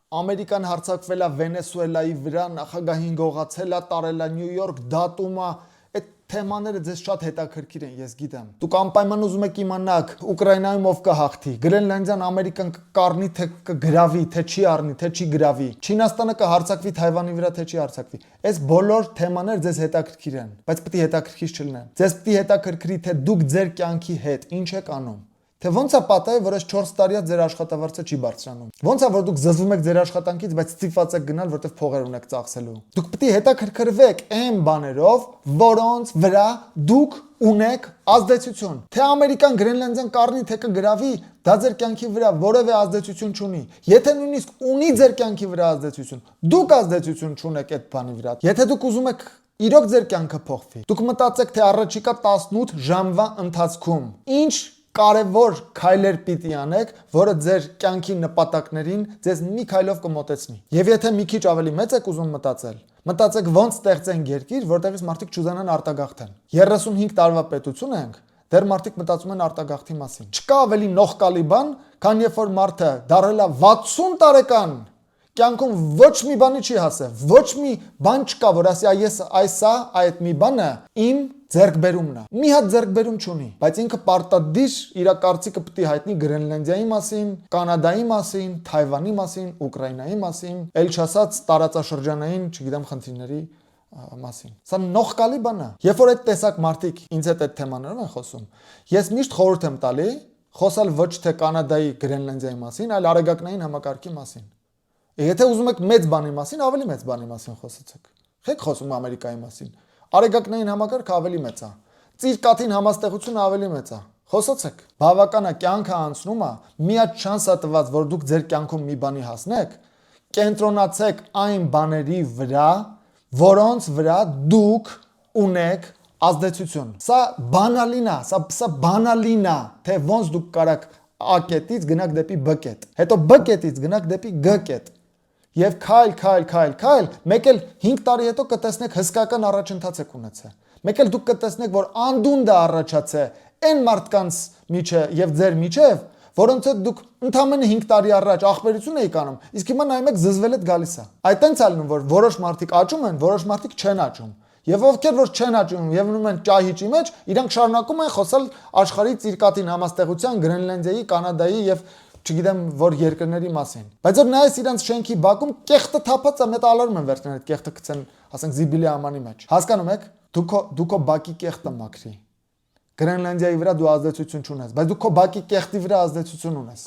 Ամերիկան հարձակվել է Վենեսուելայի վրա, նախագահին գողացել է, տարել է Նյու Յորք, դատում է։ Այդ թեմաները ձեզ շատ հետաքրքիր են, ես գիտեմ։ Դուք անպայման ուզում եք իմանալ Ուկրաինայում ով կհաղթի։ Գրենլանդիան Ամերիկան կառնի, թե կգրավի, թե չի առնի, թե չի գրավի։ Չինաստանը կհարձակվի Թայվանի վրա, թե չի հարձակվի։ Այս բոլոր թեմաները ձեզ հետաքրքիր են, բայց պետք է հետաքրքիր չլինեն։ Ձեզ պետք է հետաքրքրի, թե դուք ձեր կյանքի հետ ինչ եք անում։ Թե ոնց է պատահել, որ այս 4 տարիա ձեր աշխատավարձը չի բարձրանում։ Ոնց է, որ դուք զզվում եք ձեր աշխատանքից, բայց ստիպված եք գնալ, որտեղ փողեր ունեք ծախսելու։ Դուք պետք է հետաքրքրվեք այն բաներով, որոնց վրա դուք ունեք ազդեցություն։ Թե Ամերիկան Գրենլանդիան կառնի, թե կգրավի, դա ձեր կյանքի վրա որևէ ազդեցություն չունի։ Եթե նույնիսկ ունի ձեր կյանքի վրա ազդեցություն, դուք ազդեցություն չունեք այդ բանի վրա։ Եթե դուք ուզում եք իրոք ձեր կյանքը փոխվի, դուք մտածեք, թե առաջիկա 18 ժամվա ընթացքում ինչ կարևոր քայլեր պիտի անեք, որը ձեր կյանքի նպատակներին ձեզ մի քայլով կմոտեցնի։ Եվ եթե մի քիչ ավելի մեծ եք ուզում մտածեք ոնց ստեղծենք երկիր, որտեղից մարդիկ չուզանան արտագաղթեն։ 35 տարվա պետություն ենք, դեռ մարդիկ մտածում են արտագաղթի մասին։ Չկա ավելի նողկալի բան, քան երբ որ մարդը դարել է 60 տարեկան, կյանքում ոչ մի բանի չի հասել, ոչ մի բան չկա, որ ասի ես այսա, այդ մի բանը իմ ձեռքբերումն է։ Մի հատ ձեռքբերում չունի, բայց ինքը պարտադիր իր կարծիքը պետք է հայտնի Գրենլանդիայի մասին, Կանադայի մասին, Թայվանի մասին, Ուկրաինայի մասին, ել չասած տարածաշրջանային, չգիտեմ, խնդիրների մասին։ Սա նողկալի բան է։ Երբ որ այդ տեսակ մարդիկ ինձ հետ այդ թեմաներով են խոսում, ես միշտ խորհուրդ եմ տալի խոսալ ոչ թե Կանադայի, Գրենլանդիայի մասին, այլ արեգակնային համակարգի մասին։ Եթե ուզում եք մեծ բանի մասին, ավելի մեծ բանի մասին խոսեցեք։ Եք խոսում Ամերիկայի մասին։ Արեգակնային համակարգը ավելի մեծ է։ Ծիրկաթին համաստեղությունը ավելի մեծ է։ Խոսեցեք։ Բավական է, կյանքը անցնում է, մի հատ շանս է տված, որ դուք ձեր կյանքում մի բանի հասնեք, կենտրոնացեք այն բաների վրա, որոնց վրա դուք ունեք ազդեցություն։ Սա բանալին է, սա բանալին է, թե ոնց դուք կարաք A կետից գնաք դեպի B կետ, հետո B կետից գնաք դեպի G կետ։ Եվ քայլ, մեկ էլ 5 տարի հետո կտեսնեք հսկական առաջընթաց եք ունեցել։ Մեկ էլ դուք կտեսնեք, որ անդունդը առաջացել այն մարդկանց միջև եւ ձեր միջև, որոնց հետ դուք ընդամենը 5 տարի առաջ ախպերություն էիք անում, իսկ հիմա նայում եք զզվել եք գալիս է։ Այդտենց է լինում, որ որոշ մարդիկ աճում են, որոշ մարդիկ չեն աճում։ Եվ ովքեր որ չեն աճում եւ մնում են ճահիճի մեջ, իրանք շարունակում են խոսալ աշխարհի ծիրկատին համաստեղության, Գրենլանդիայի, Կանադայի եւ չգիտեմ որ երկրների մասին։ Բայց որ նայես իրանք շենքի բակում կեղտը թափած է, մետալարում են վերցնել այդ կեղտը գցեն, ասենք զիբիլի ամանի մեջ։ Հասկանում եք։ Դու քո բակի կեղտը մաքրի։ Գրենլանդիայի վրա դու ազդեցություն չունես, բայց դու քո բակի կեղտի վրա ազդեցություն ունես։